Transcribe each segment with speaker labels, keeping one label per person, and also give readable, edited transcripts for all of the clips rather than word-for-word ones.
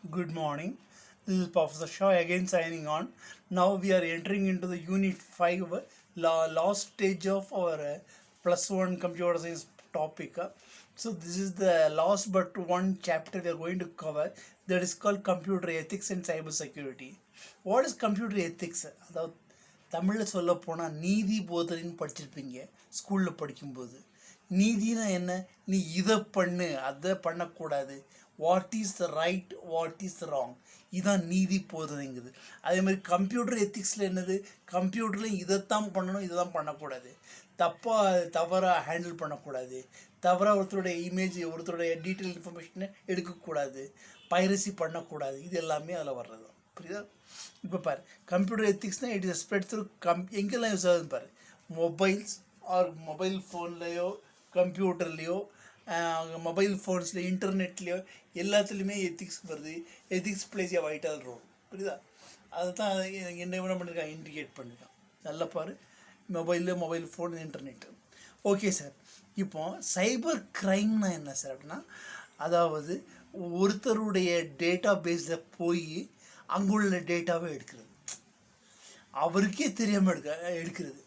Speaker 1: Good morning. This is Professor Shaw again signing on. Now we are entering into the Unit 5, last stage of our +1 computer science topic. So this is the last but one chapter we are going to cover, that is called computer ethics and cyber security. What is computer ethics? அதாவது தமிழில் சொல்ல போனால் நீதி போதனைன்னு படிச்சிருப்பீங்க ஸ்கூலில் படிக்கும்போது. நீதினா என்ன? நீ இதை பண்ணு, அதை பண்ணக்கூடாது, what is the right, what is wrong, இதுதான் நீதி போதனைங்குது. அதே மாதிரி கம்ப்யூட்டர் எத்திக்ஸில் என்னது? கம்ப்யூட்டரில் இதைத்தான் பண்ணணும், இதை தான் பண்ணக்கூடாது, தவறாக ஹேண்டில் பண்ணக்கூடாது, தவறாக ஒருத்தருடைய இமேஜ், ஒருத்தருடைய டீட்டெயில் இன்ஃபர்மேஷனை எடுக்கக்கூடாது, பைரசி பண்ணக்கூடாது, இது எல்லாமே அதில் வர்றது. புரியுதா? இப்போ பாரு, கம்ப்யூட்டர் எத்திக்ஸ்னால் இட் இஸ் ஸ்ப்ரெட் த்ரூ எங்கெல்லாம் யூஸ் ஆகுதுன்னு பாரு. மொபைல்ஸ் ஆர் மொபைல் ஃபோன்லேயோ கம்ப்யூட்டர்லேயோ மொபைல் ஃபோன்ஸில் இன்டர்நெட்லேயோ எல்லாத்துலேயுமே எத்திக்ஸ் வருது. Ethics plays a vital role. புரியுதா? அதை தான் என்ன பண்ணியிருக்கான், இண்டிகேட் பண்ணியிருக்கான். நல்லா பாரு, mobile phone, internet. Okay sir. இப்போ சைபர் க்ரைம்னா என்ன சார் அப்படின்னா, அதாவது ஒருத்தருடைய டேட்டா பேஸில் போய் அங்குள்ள டேட்டாவை எடுக்கிறது, அவருக்கே தெரியாமல் எடுக்கிறது.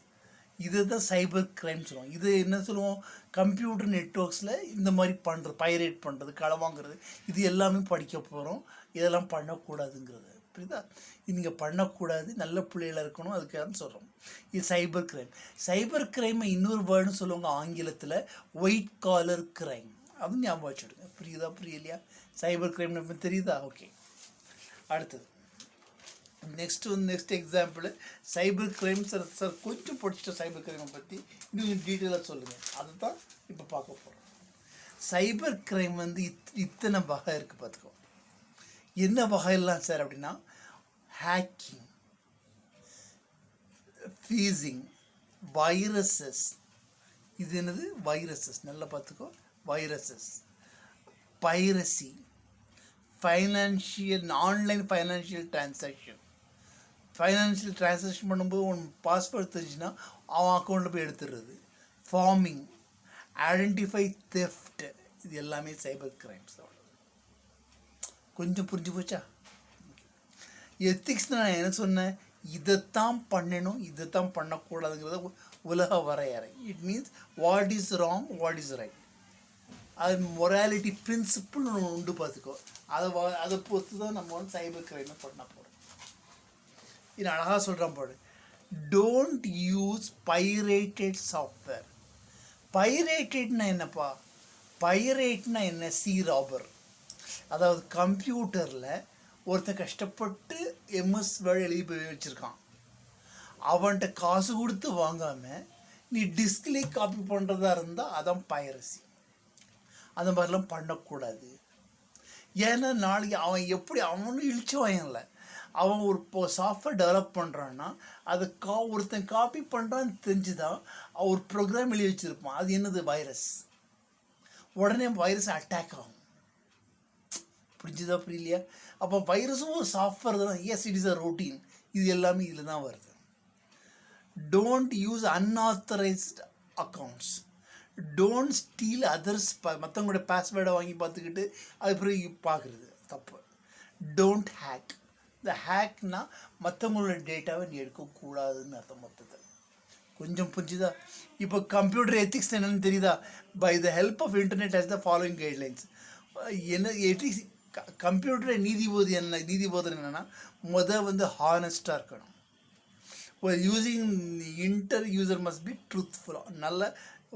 Speaker 1: இதை தான் சைபர் க்ரைம் சொல்லுவோம். இது என்ன சொல்லுவோம், கம்ப்யூட்டர் நெட்ஒர்க்ஸில் இந்த மாதிரி பண்ணுறது, பைரேட் பண்ணுறது, களவாங்கிறது, இது எல்லாமே படிக்க போகிறோம். இதெல்லாம் பண்ணக்கூடாதுங்கிறது. புரியுதா? இது நீங்கள் பண்ணக்கூடாது, நல்ல பிள்ளைகளாக இருக்கணும், அதுக்காக சொல்கிறோம். இது சைபர் க்ரைம். சைபர் க்ரைமை இன்னொரு வேர்டுன்னு சொல்லுவாங்க ஆங்கிலத்தில், ஒயிட் காலர் க்ரைம். அதுவும் ஞாபகம் வச்சுடுங்க. புரியுதா புரியலையா? சைபர் க்ரைம் நம்ம தெரியுதா? ஓகே. அடுத்தது next example cyber crime. Sir கொஞ்சம் படிச்சுட்டு சைபர் க்ரைமை பற்றி இன்னும் டீட்டெயிலாக சொல்லுங்கள், அதை தான் இப்போ பார்க்க போகிறோம். சைபர் க்ரைம் இத்தனை வகை இருக்குது பார்த்துக்கோ. என்ன வகையெல்லாம் சார் அப்படின்னா, ஹேக்கிங், ஃபீஸிங், வைரஸஸ். இது என்னது? வைரஸஸ். நல்லா பார்த்துக்கோ. Viruses, piracy, online financial transaction. Financial transaction பண்ணும்போது உன் பாஸ்வேர்ட் தெரிஞ்சுன்னா அவன் அக்கௌண்ட்டில் போய் எடுத்துடுறது. ஃபார்மிங், ஐடென்டிஃபை தெஃப்ட், இது எல்லாமே சைபர் க்ரைம்ஸ். கொஞ்சம் புரிஞ்சு போச்சா? எத்திக்ஸ் நான் என்ன சொன்னேன், இதைத்தான் பண்ணணும், இதைத்தான் பண்ணக்கூடாதுங்கிறத உலக வரையறை. It means what is wrong, what is right. அது மொராலிட்டி பிரின்சிபிள் ஒன்று உண்டு பார்த்துக்கோ. அதை பொறுத்து தான் நம்ம சைபர் க்ரைமை பண்ண போகிறோம். இது அழகாக சொல்கிறேன் பாரு. Don't use pirated software. பைரேட்டட்னா என்னப்பா? பைரேட்னா என்ன? ராபர். அதாவது கம்ப்யூட்டரில் ஒருத்தன் கஷ்டப்பட்டு எம்எஸ் வேர்டு எழுதி போய் வச்சுருக்கான், அவன்கிட்ட காசு கொடுத்து வாங்காமல் நீ டிஸ்க்லேயே காப்பி பண்ணுறதா இருந்தால் அதான் பைரசி. அந்த மாதிரிலாம் பண்ணக்கூடாது. ஏன்னா நாளைக்கு அவன் எப்படி, அவனும் இழிச்சுவாயன்ல, அவன் ஒரு சாஃப்ட்வேர் டெவலப் பண்ணுறான்னா அதை ஒருத்தன் காப்பி பண்ணுறான்னு தெரிஞ்சுதான் ஒரு ப்ரோக்ராம் எழுதி வச்சுருப்பான். அது என்னது? வைரஸ். உடனே வைரஸ் அட்டாக் ஆகும். புரிஞ்சுதா புரியலையா? அப்போ வைரஸும் ஒரு சாஃப்ட்வேர் தான். Yes, it is a routine. இது எல்லாமே இதில் தான் வருது. Don't use unauthorised accounts. Don't steal others. மற்றவங்களோட பாஸ்வேர்டை வாங்கி பார்த்துக்கிட்டு அது பிறகு பார்க்குறது தப்பு. Don't hack. இந்த ஹேக்னா மற்றவங்களோட டேட்டாவை நீ எடுக்கக்கூடாதுன்னு அர்த்தம். மொத்தத்தை கொஞ்சம் புரிஞ்சுதா? இப்போ கம்ப்யூட்டர் எத்திக்ஸ் என்னன்னு தெரியுதா? By the help of internet has the following guidelines. என்ன எத்திக்ஸ்? கம்ப்யூட்டரை நீதிபோதனை என்னென்னா, ஹானஸ்டாக இருக்கணும். ஒரு யூசிங் யூசர் மஸ்ட் பி ட்ரூத்ஃபுல்லாக, நல்ல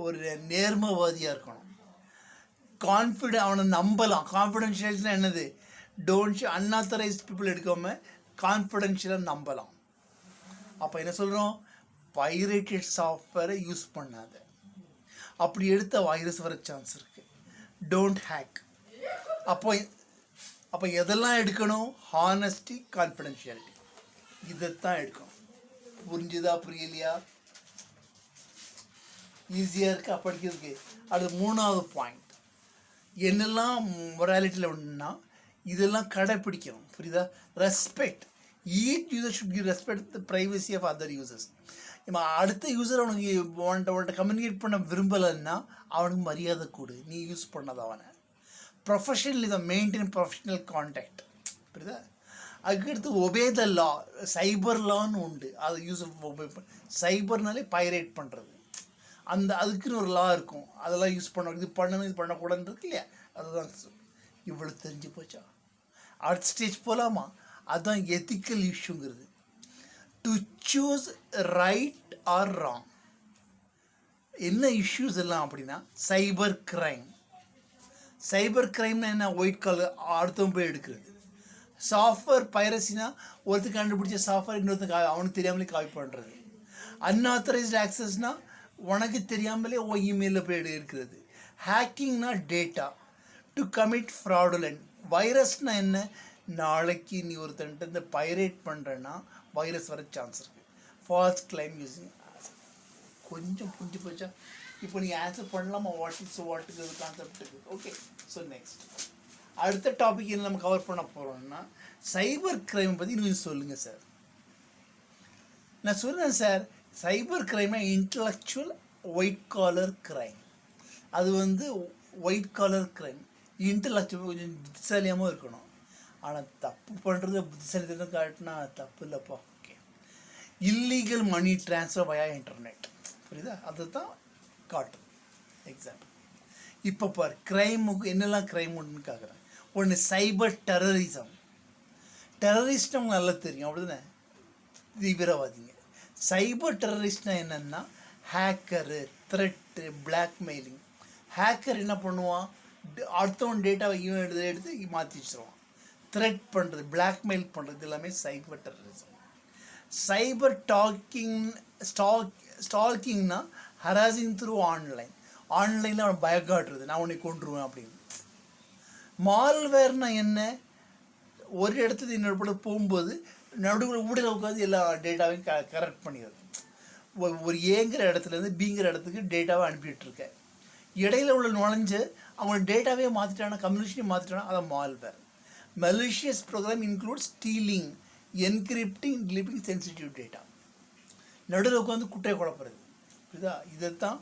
Speaker 1: ஒரு நேர்மவாதியாக இருக்கணும். அவனை நம்பலாம். கான்ஃபிடென்ஷியல்ஸ்னால் என்னது? டோன்ட் அன்ஆத்தரைஸ்ட் பீப்புள் எடுக்காமல் கான்ஃபிடென்ஷியலாக நம்பலாம். அப்போ என்ன சொல்கிறோம்? பைரேட்டட் சாஃப்ட்வேரை யூஸ் பண்ணாத. அப்படி எடுத்த வைரஸ் வர சான்ஸ் இருக்குது. Don't hack. அப்போ எதெல்லாம் எடுக்கணும்? ஹானஸ்டி, கான்ஃபிடென்ஷியாலிட்டி, இதைத்தான் எடுக்கணும். புரிஞ்சுதா புரியலையா? ஈஸியாக இருக்கா படிக்கிறதுக்கு? அது மூணாவது பாயிண்ட். என்னெல்லாம் மொராலிட்டியில் ஒன்றுனா இதெல்லாம் கடைப்பிடிக்கணும். புரியுதா? Respect. Each user should give respect the privacy of other users. இப்போ அடுத்த யூசர் அவன்கிட்ட கம்யூனிகேட் பண்ண விரும்பலைன்னா அவனுக்கு மரியாதை கொடு, நீ யூஸ் பண்ணது அவனை. Professionalism, maintain professional contact. புரியுதா? அதுக்கடுத்து ஒபே த லா, சைபர் லான்னு உண்டு. அதை யூஸ் சைபர்னாலே பைரேட் பண்ணுறது, அதுக்குன்னு ஒரு லா இருக்கும். அதெல்லாம் யூஸ் பண்ண, இது பண்ணணும் இது பண்ணக்கூடாதுன்னு இருக்கு இல்லையா, அதுதான். இவ்வளோ தெரிஞ்சு போச்சா? அடுத்த ஸ்டேஜ் போகலாமா? அதுதான் எத்திக்கல் இஷ்யூங்கிறது. To choose right or wrong. என்ன இஷ்யூஸ் எல்லாம் அப்படின்னா, சைபர் கிரைம். சைபர் கிரைம்னா என்ன? ஒயிட் காலர், அடுத்தவன் போய் எடுக்கிறது. சாஃப்ட்வேர் பைரசினா ஒருத்தர் கண்டுபிடிச்ச சாஃப்ட்வேர் இன்னொருத்தர் அவனுக்கு தெரியாமலே காப்பி பண்ணுறது. அன்ஆத்தரைஸ்டு ஆக்சஸ்னால் உனக்கு தெரியாமலே உன் இமெயிலில் போய் இருக்கிறது. ஹேக்கிங்னா டேட்டா. To commit fraudulent. வைரஸ்னா என்ன? நாளைக்கு நீ ஒருத்தன்ட்டு இந்த பைரேட் பண்ணுறேன்னா வைரஸ் வர சான்ஸ் இருக்குது. False claim using. கொஞ்சம் புரிஞ்சு போச்சா? இப்போ நீ ஆன்சர் பண்ணலாமா? வாட்டுக்கு கான்செப்டுக்கு. ஓகே, ஸோ நெக்ஸ்ட் அடுத்த டாபிக் என்ன நம்ம கவர் பண்ண போகிறோம்னா, சைபர் கிரைம் பற்றி நீங்கள் சொல்லுங்கள் சார். நான் சொல்கிறேன் சார், சைபர் கிரைம்னா இன்டலெக்சுவல் ஒயிட் காலர் கிரைம். அது ஒயிட் காலர் கிரைம். இன்டலெக்சுவல் கொஞ்சம் புத்திசாலியாகவும் இருக்கணும். ஆனால் தப்பு பண்ணுறது புத்திசாலித்தனம் காட்டினா தப்பு இல்லைப்பா. ஓகே. இல்லீகல் மணி ட்ரான்ஸ்ஃபர் வயா இன்டர்நெட். புரியுதா? அதுதான் காட்டும் எக்ஸாம்பிள். இப்போ பார், கிரைமுக்கு என்னெல்லாம் கிரைம் ஒன்றுன்னு கேட்குறேன். ஒன்று சைபர் டெரரிசம். டெரரிஸ்ட்னு உங்களுக்கு நல்லா தெரியும், அப்படிதானே? தீவிரவாதிங்க. சைபர் டெரரிஸ்ட்னா என்னென்னா, ஹேக்கரு, த்ரெட்டு, பிளாக்மெயிலிங். ஹேக்கர் என்ன பண்ணுவான்? அடுத்தவன் டேட்டாவை இவன் எடுத்து மாற்றி வச்சுருவான். த்ரெட் பண்ணுறது, பிளாக்மெயில் பண்ணுறது எல்லாமே சைபர் டெரரிசம். சைபர் ஸ்டாக்கிங்னா ஹராசிங் த்ரூ ஆன்லைன். ஆன்லைனில் அவன் பயக்காட்டுறது, நான் உன்னை கொண்டுருவேன் அப்படின்னு. மால்வேர்னா என்ன? ஒரு இடத்துல இன்னொரு படம் போகும்போது நடுவில் ஊடல உட்காந்து எல்லா டேட்டாவையும் கரெக்ட் பண்ணிடுறது. ஒரு ஏங்கிற இடத்துலேருந்து பிங்கிற இடத்துக்கு டேட்டாவை அனுப்பிட்டுருக்கேன். இடையில உள்ள நுழைஞ்சு அவங்களோட டேட்டாவே மாற்றிட்டானா, கம்யூனிகேஷனே மாற்றிட்டானா, அதான் malware. malicious program includes stealing, encrypting, deleting sensitive data. நடுவில் உட்காந்து குட்டையை குழப்பறது. புரியுதா? இதைத்தான்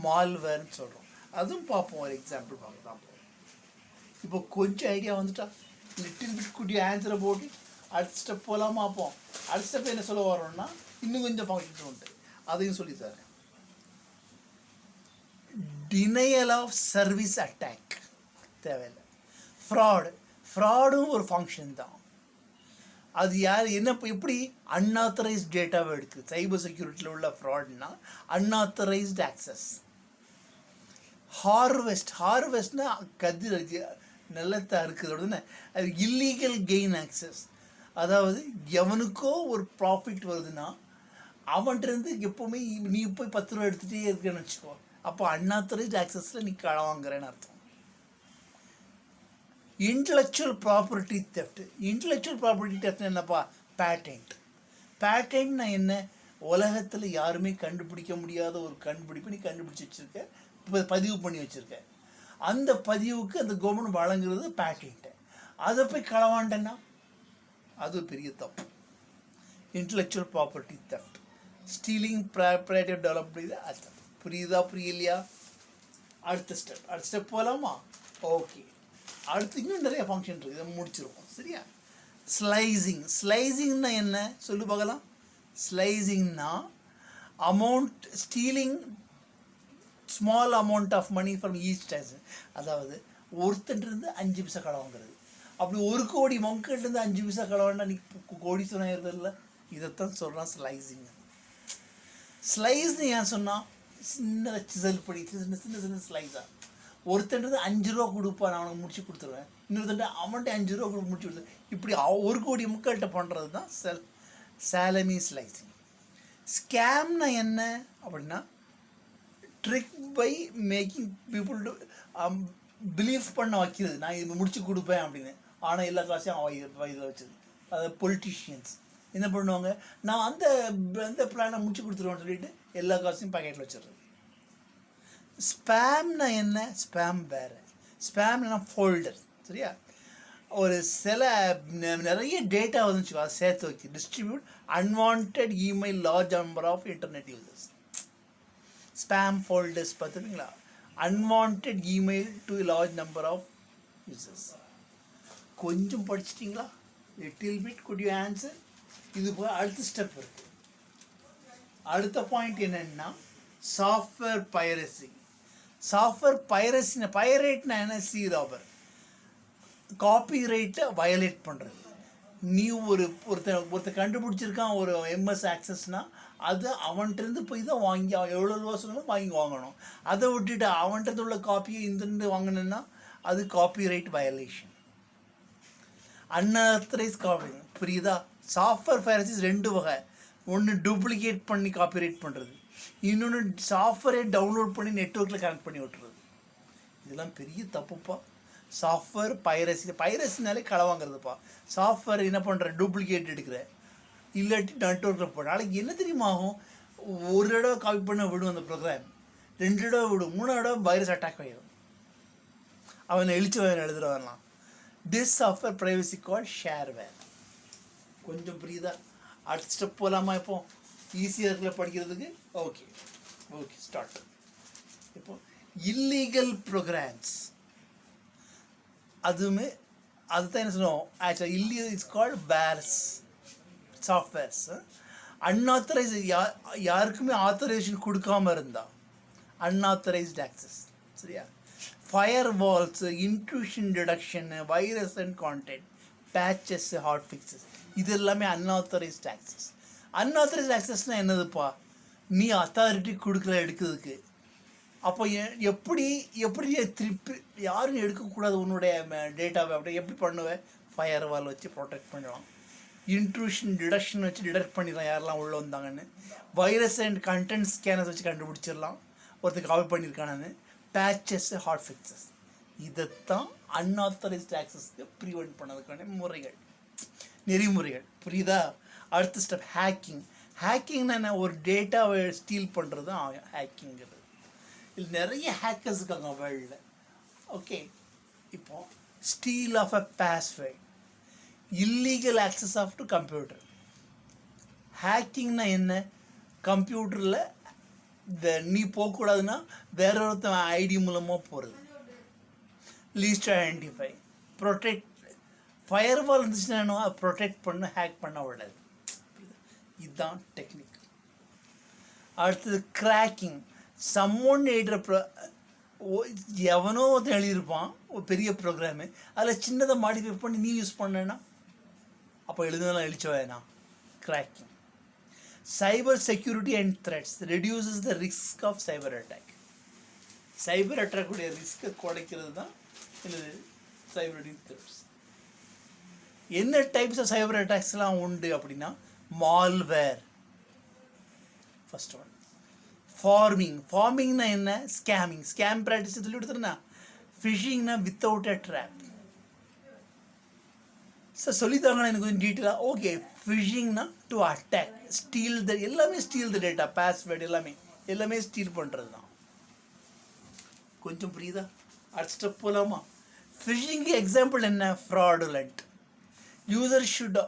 Speaker 1: மால்வேர்னு சொல்கிறோம். அதுவும் பார்ப்போம், ஒரு எக்ஸாம்பிள் பார்க்க தான் போகிறோம். இப்போ கொஞ்சம் ஐடியா வந்துட்டா, லிட்டில் பிட் குட்டி ஆன்சரை போட்டு அடுத்த ஸ்டெப் போகலாம் பார்ப்போம். அடுத்த ஸ்டெப் என்ன சொல்ல வரோம்னா, இன்னும் கொஞ்சம் ஃபங்க்ஷன் உண்டு, அதையும் சொல்லித்தரேன். டினையல் ஆஃப் சர்வீஸ் அட்டாக் தேவையில்லை. ஃப்ராடும் ஒரு ஃபங்க்ஷன் தான். அது யார் என்ன எப்படி அன்ஆத்தரைஸ்ட் டேட்டாவை எடுக்குது. சைபர் செக்யூரிட்டியில் உள்ள ஃப்ராட்னா அன்ஆத்தரைஸ்டு ஆக்சஸ். ஹார்வெஸ்ட்னா கதிர் நிலத்தை அறுக்குது. அது இல்லீகல் கெயின் ஆக்சஸ். அதாவது எவனுக்கோ ஒரு ப்ராஃபிட் வருதுன்னா அவன்கிட்டருந்து எப்போவுமே நீ போய் 10 ரூபா எடுத்துகிட்டே இருக்கேன்னு வச்சுக்கோ, அப்போ அன்ஆத்தரைஸ்டு ஆக்சஸில் நீ களை வாங்குறேன்னு அர்த்தம். Intellectual property theft. Intellectual property theft என்னப்பா? பேட்டன்ட்னா என்ன? உலகத்தில் யாருமே கண்டுபிடிக்க முடியாத ஒரு கண்டுபிடிப்பு நீ கண்டுபிடிச்சி வச்சுருக்க, இப்போ பதிவு பண்ணி வச்சுருக்க. அந்த பதிவுக்கு அந்த கவர்மெண்ட் வழங்குறது பேட்டன்ட்டு. அதை போய் களவாண்டன்னா அது பெரிய தப்பு. Intellectual property theft. Stealing property developed. அது புரியலையா? அடுத்த ஸ்டெப் போகலாமா? ஓகே. அடுத்து இன்னும் நிறைய ஃபங்க்ஷன் இருக்குது, இதை முடிச்சிருவோம். சரியா? ஸ்லைசிங்னா என்ன சொல்லு பார்க்கலாம். ஸ்லைசிங்னா stealing small amount of money from each ties. அதாவது ஒருத்தன்ட்டு 5 பைசா களை வாங்குறது. அப்படி 1 கோடி மக்கள்கிட்ட 5 பைசா களை வாங்கினா நீ கோடி சொன்னாயிருது இல்லை. இதைத்தான் சொல்கிறான் ஸ்லைசிங். ஸ்லைஸ்னு ஏன் சொன்னால், சின்ன சிசல் படி சின்ன ஸ்லைஸாக. ஒருத்தன்றது 5 ரூபா கொடுப்பான், நான் அவனுக்கு முடிச்சு கொடுத்துருவேன். இன்னொருத்தன்ட்டு அவன்கிட்ட 5 ரூபா முடிச்சு கொடுத்துருவேன். இப்படி 1 கோடி மக்கள்கிட்ட பண்ணுறது தான் சாலமி ஸ்லைசிங். ஸ்கேம்னா என்ன அப்படின்னா, trick by making people to believe பண்ண வைக்கிறது. நான் இது முடிச்சு கொடுப்பேன் அப்படின்னு, ஆனால் எல்லா காசையும் அவன் இதில் வச்சது. அது பொலிட்டிஷியன்ஸ் என்ன பண்ணுவாங்க, நான் அந்த பிளானை முடிச்சு கொடுத்துருவேன்னு சொல்லிட்டு எல்லா காசையும் பாக்கெட்டில் வச்சிடுறது. ஸ்பேம்னா என்ன? ஸ்பேம் வேறு. ஸ்பேம்னா ஃபோல்டர். சரியா? ஒரு சில நிறைய டேட்டா வந்துச்சு, அதை சேர்த்து வைக்க. Distribute unwanted email large number of internet users. Spam folders பார்த்துருக்கீங்களா? Unwanted email to large number of users. கொஞ்சம் படிச்சிட்டிங்களா? Little bit good you answer? இது போய் அடுத்த ஸ்டெப் இருக்குது. அடுத்த பாயிண்ட் என்னென்னா சாஃப்ட்வேர் பைரசி. சாஃப்ட்வேர் பைரசின பைரேட்னா என்ன? சி ராபர், காப்பிரைட்டை வயலேட் பண்ணுறது. நீ ஒருத்தர் கண்டுபிடிச்சிருக்கான் ஒரு எம்எஸ் ஆக்சஸ்னால் அது அவன்கிட்டருந்து போய் தான் வாங்கி எவ்வளோ ரூபா சொன்னாலும் வாங்கணும். அதை விட்டுட்டு அவன்கிட்ட உள்ள காப்பியை இந்த வாங்கினேன்னா அது காப்பிரைட் வயலேஷன், அன்ஆத்தரைஸ் காப்பி. புரியுதா? சாஃப்ட்வேர் பைரசிஸ் ரெண்டு வகை. ஒன்று டூப்ளிகேட் பண்ணி காப்பிரைட் பண்ணுறது, இன்னொன்று சாஃப்ட்வேரை டவுன்லோட் பண்ணி நெட்ஒர்க்கில் கனெக்ட் பண்ணி விட்டுறது. இதெல்லாம் பெரிய தப்புப்பா. சாஃப்ட்வேர் பைரசினாலே களை வாங்குறதுப்பா. சாஃப்ட்வேர் என்ன பண்ணுற? டூப்ளிகேட் எடுக்கிற, இல்லாட்டி நெட்ஒர்க்கில் போட. நாளைக்கு என்ன தெரியுமா ஆகும்? ஒரு தடவை காப்பி பண்ண விடும் அந்த ப்ரோக்ராம், 2 தடவை விடும், 3 தடவை வைரஸ் அட்டாக் ஆகிடும். அவனை எழுதுறவன்லாம். This software privacy call shareware. கொஞ்சம் புரியுதா? அடுத்த ஸ்டெப் போகலாமா? இப்போ ஈஸியாக இருக்குல்ல படிக்கிறதுக்கு. Okay okay start. இப்போ இல்லீகல் ப்ரோக்ராம்ஸ், அதுவுமே அதுதான் என்ன சொல்லுவோம் ஆக்சுவலாக இல்லீகல். இட்ஸ் கால்ட் பேர்ஸ் சாஃப்ட்வேர்ஸ். அன்ஆத்தரைஸ் யாருக்குமே ஆத்தரைசேஷன் கொடுக்காம இருந்தா அன்ஆத்தரைஸ்ட் ஆக்சஸ். சரியா? Firewalls, intrusion detection, virus and content, patches, hot fixes, இது எல்லாமே அன்ஆத்தரைஸ்ட் ஆக்சஸ். அன்ஆத்தரைஸ்ட் ஆக்சஸ்னால் என்னதுப்பா? நீ அத்தாரிட்டி கொடுக்கல எடுக்கிறதுக்கு. அப்போ எப்படி திருப்பி யாரும் எடுக்கக்கூடாது உன்னுடைய டேட்டாவை? அப்படி எப்படி பண்ணுவேன்? ஃபயர் வால் வச்சு ப்ரொடெக்ட் பண்ணலாம். இன்ட்ரூஷன் டிடக்ஷன் வச்சு டிடெக்ட் பண்ணிடலாம் யாரெல்லாம் உள்ளே வந்தாங்கன்னு. வைரஸ் அண்ட் கண்டென்ட் ஸ்கேனர்ஸ் வச்சு கண்டுபிடிச்சிடலாம் ஒருத்தர் காப்பி பண்ணியிருக்கானு. பேச்சஸ், ஹாட் ஃபிக்ஸஸ், இதைத்தான் அன்ஆத்தரைஸ்ட் ஆக்சஸ்க்கு ப்ரிவெண்ட் பண்ணதுக்கான முறைகள், நெறிமுறைகள். புரியுதா? அடுத்த ஸ்டெப் ஹேக்கிங். ஹேக்கிங்னா என்ன? ஒரு டேட்டாவை ஸ்டீல் பண்ணுறது தான் ஹேக்கிங்கிறது. இது நிறைய ஹேக்கர்ஸ் இருக்காங்க வேர்ல்டில். ஓகே, இப்போ steal of a password, illegal access of to computer. ஹேக்கிங்னா என்ன? கம்ப்யூட்டரில் நீ போகக்கூடாதுன்னா வேற ஒருத்தன் ஐடி மூலமாக போகிறது. Least identify, protect. Firewall இருந்துச்சுன்னா ப்ரொடெக்ட் பண்ண, ஹேக் பண்ண விடாது. இதுதான் டெக்னிக். அடுத்தது கிராக்கிங். சம்மொன் எழுதுகிற எவனோ ஒருத்தன் எழுதியிருப்பான் ஒரு பெரிய ப்ரோக்ராமு, அதில் சின்னதை மாடிஃபை பண்ணி நீ யூஸ் பண்ணேன்னா அப்போ எழுதுனதெல்லாம் எழுச்ச வேணாம். Cracking. Cyber security and threats reduces the risk of cyber attack. Cyber அட்டாக்குடைய ரிஸ்க்கை குறைக்கிறது தான் என்னது? Cyber threats. என்ன டைப்ஸ் ஆஃப் சைபர் அட்டாக்ஸ்லாம் உண்டு அப்படின்னா மால்வேர் ஃபர்ஸ்ட் ஒன். ஃபார்மிங்னா என்ன? ஸ்கேமிங், ஸ்கேம் ப்ராக்டிஸ் சொல்லி கொடுத்துருந்தா. ஃபிஷிங்னா வித்தவுட் அ ட்ராப். சார் சொல்லித்தாங்கன்னா எனக்கு கொஞ்சம் டீட்டெயிலாக. ஓகே, ஃபிஷிங்னா டு அட்டாக், ஸ்டீல் த, எல்லாமே ஸ்டீல் த டேட்டா, பாஸ்வேர்டு எல்லாமே ஸ்டீல் பண்ணுறது தான். கொஞ்சம் புரியுதா? அடுத்த ஸ்டெப் போகலாமா? ஃபிஷிங்கு எக்ஸாம்பிள் என்ன? Fraudulent. User should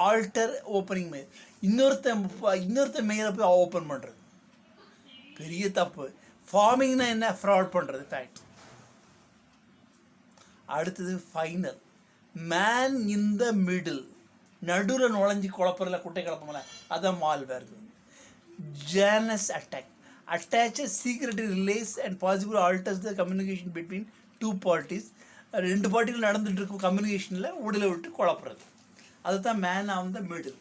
Speaker 1: alter opening mail, இன்னொருத்த மெயிலை போய் ஓப்பன் பண்ணுறது பெரிய தப்பு. ஃபார்மிங்னா என்ன? ஃப்ராட் பண்ணுறது, ஃபேக்ட். அடுத்தது final, man in the middle, நடுவில் நுழைஞ்சி குழப்பரில் குட்டை கிளப்பமில்ல, அதான் malware. Janus attack, attaches secret relays and possible alters the communication between 2 parties. 2 பார்ட்டிகள் நடந்துட்டு இருக்கும் கம்யூனிகேஷனில் உடலை விட்டு குழப்புறது, அதுதான் man on the middle.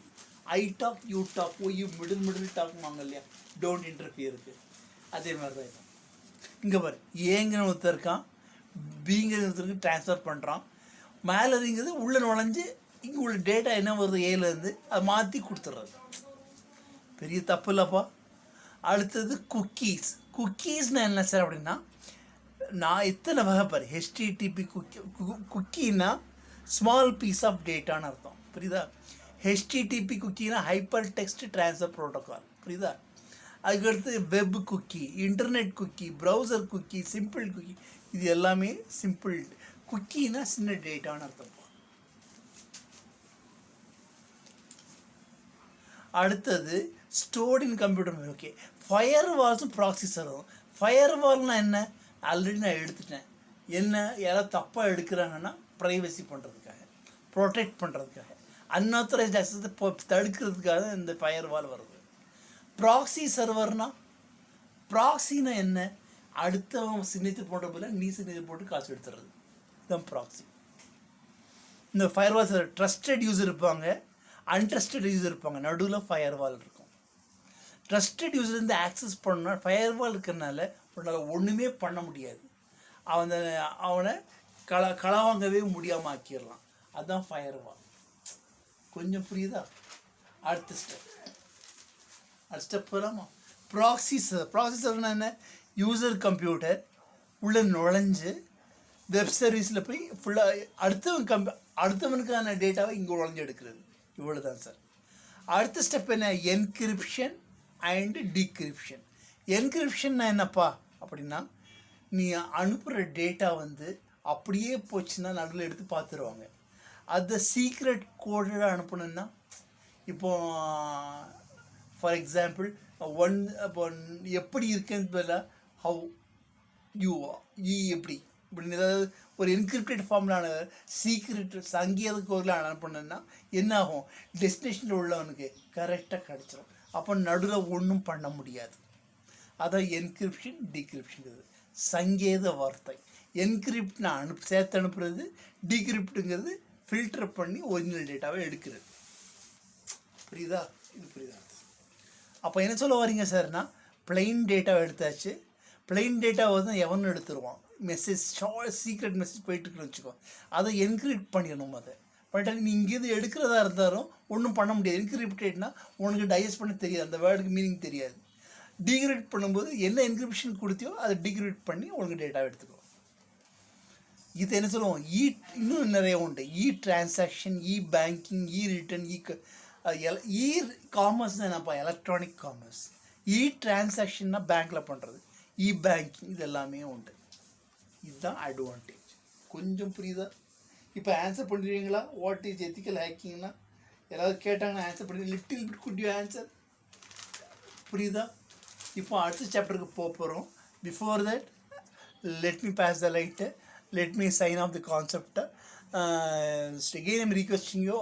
Speaker 1: I talk, you talk, you middle டாக்வாங்க இல்லையா, டோன்ட் இன்டர்ஃபியருக்கு. அதே மாதிரி தான் இருக்கும். இங்கே பாரு, ஏங்கிற ஒருத்தர் இருக்கான், பிங்கிற ஒருத்தருக்கு ட்ரான்ஸ்ஃபர் பண்ணுறான். மேலே இருக்கிறது உள்ளே நுழைஞ்சு இங்கே உள்ள டேட்டா என்ன வருது ஏலேருந்து அதை மாற்றி கொடுத்துட்றது. பெரிய தப்பு இல்லைப்பா. அடுத்தது குக்கீஸ். குக்கீஸ்னால் என்ன சார் அப்படின்னா, நான் எத்தனை வகை பாரு. ஹெச்டிடிபி குக்கின்னா ஸ்மால் பீஸ் ஆஃப் டேட்டான்னு அர்த்தம். புரியுதா? ஹெச்டிடிபி குக்கினா ஹைப்பர் டெக்ஸ்ட் ட்ரான்ஸ்ஃபர் ப்ரோட்டோகால். புரியுதா? அதுக்கடுத்து web cookie, internet cookie, browser cookie, simple cookie. இது எல்லாமே சிம்பிள். குக்கின்னா சின்ன டேட்டான்னு அர்த்தம். அடுத்தது stored in computer memory. Okay, fire வால்ஸும் ப்ராக்ஸி சர்வரும். ஃபயர் வால்னால் என்ன? ஆல்ரெடி நான் எடுத்துட்டேன். என்ன யாராவது தப்பாக எடுக்கிறாங்கன்னா ப்ரைவசி பண்ணுறதுக்காக. ப்ரொடெக்ட் பண்ணுறதுக்காக, அன்ஆத்தரைஸ்ட் ஆக்சஸை தடுக்கிறதுக்காக இந்த ஃபயர் வால் வருது. ப்ராக்ஸி சர்வர்னா, ப்ராக்ஸினா என்ன? அடுத்தவன் சிக்னேச்சர் போட்ட போல நீ சிக்னேச்சர் போட்டு காசு எடுத்துடுறது இதுதான் ப்ராக்ஸி. இந்த ஃபயர் வால் ட்ரஸ்டட் யூஸர் இருப்பாங்க, அன்ட்ரஸ்டட் யூஸர் இருப்பாங்க, நடுவில் ஃபயர் வால் இருக்கும். ட்ரஸ்டட் யூஸர் இருந்து ஆக்சஸ் பண்ணால் ஃபயர் வால் இருக்கிறனால உன்னால் ஒன்றுமே பண்ண முடியாது, அவனை களவாங்கவே முடியாமல் ஆக்கிடலாம். அதுதான் ஃபயர் வால். கொஞ்சம் புரியுதா? அடுத்த ஸ்டெப் போகலாமா? ப்ராக்ஸி சர்வர்னா என்ன? யூசர் கம்ப்யூட்டர் உள்ளே நுழைஞ்சு வெப் சர்வீஸில் போய் ஃபுல்லாக அடுத்தவனுக்கான டேட்டாவை இங்கே நுழைஞ்சு எடுக்கிறது. இவ்வளோ தான் சார். அடுத்த ஸ்டெப் என்ன? Encryption and decryption. என்கிரிப்ஷன்னா என்னப்பா அப்படின்னா, நீ அனுப்புகிற டேட்டா வந்து அப்படியே போச்சுன்னா நடுவில் எடுத்து பார்த்துருவாங்க. அதை சீக்ரெட் கோடடாக அனுப்பணுன்னா, இப்போ ஃபார் எக்ஸாம்பிள் இப்போ எப்படி இருக்குன்னு பதிலாக ஹவு யூ எப்படி இப்படின்னு ஏதாவது ஒரு என்கிரிப்டட் ஃபார்மில் சீக்ரெட் சங்கீத கோரில் அனுப்பணுன்னா என்ன ஆகும்? டெஸ்டினேஷனில் உள்ளவனுக்கு கரெக்டாக கிடச்சிரும். அப்போ நடுவில் ஒன்றும் பண்ண முடியாது. அதான் என்கிரிப்ஷன் டீக்ரிப்ஷன். சங்கேத வார்த்தை. என்கிரிப்ட்னா சேர்த்து அனுப்புறது, டீக்ரிப்டுங்கிறது ஃபில்டர் பண்ணி ஒரிஜினல் டேட்டாவை எடுக்கிறது. புரியுதா? இது புரியுதா? அப்போ என்ன சொல்ல வரீங்க சார்னா, பிளைன் டேட்டாவை எடுத்தாச்சு. பிளைன் டேட்டாவை தான் எவனும் எடுத்துருவான். மெசேஜ் சீக்ரெட் மெசேஜ் போயிட்டுருக்குன்னு வச்சுக்கோ, அதை என்கிரிப்ட் பண்ணிடணும். அதை பண்ணிட்டாங்க நீ இங்கேருந்து எடுக்கிறதா இருந்தாலும் ஒன்றும் பண்ண முடியாது. என்கிரிப்டேட்னா உனக்கு டைஜஸ்ட் பண்ண தெரியாது, அந்த வேர்டுக்கு மீனிங் தெரியாது. டீக்ரிப்ட் பண்ணும்போது என்ன என்கிரிப்ஷன் கொடுத்தியோ அதை டீக்ரிப்ட் பண்ணி உனக்கு டேட்டாவை எடுத்துக்கோ. இது என்ன சொல்லுவோம்? இன்னும் நிறைய உண்டு. டிரான்சாக்ஷன், பேங்கிங், ரிட்டர்ன், காமர்ஸ் என்னப்பா? Electronic commerce. டிரான்சாக்ஷன்னா பேங்க்கில் பண்ணுறது, பேங்கிங், இது எல்லாமே உண்டு. இதுதான் அட்வான்டேஜ். கொஞ்சம் புரியுதா? இப்போ ஆன்சர் பண்ணிடுவீங்களா? வாட் இஸ் எத்திக்கல் ஹேக்கிங்னா யாராவது கேட்டாங்கன்னா ஆன்சர் பண்ணி little bit good you answer? புரியுதா? இப்போ அடுத்த சாப்டருக்கு போகிறோம். Before that let me pass the light, let me sign off the concept. Again I'm requesting you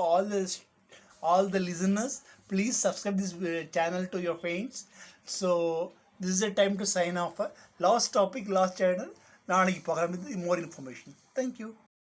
Speaker 1: all the listeners, please subscribe this channel to your friends. So this is the time to sign off. Last topic, last channel, நாளைக்கு பார்க்கலாம் with more information. Thank you.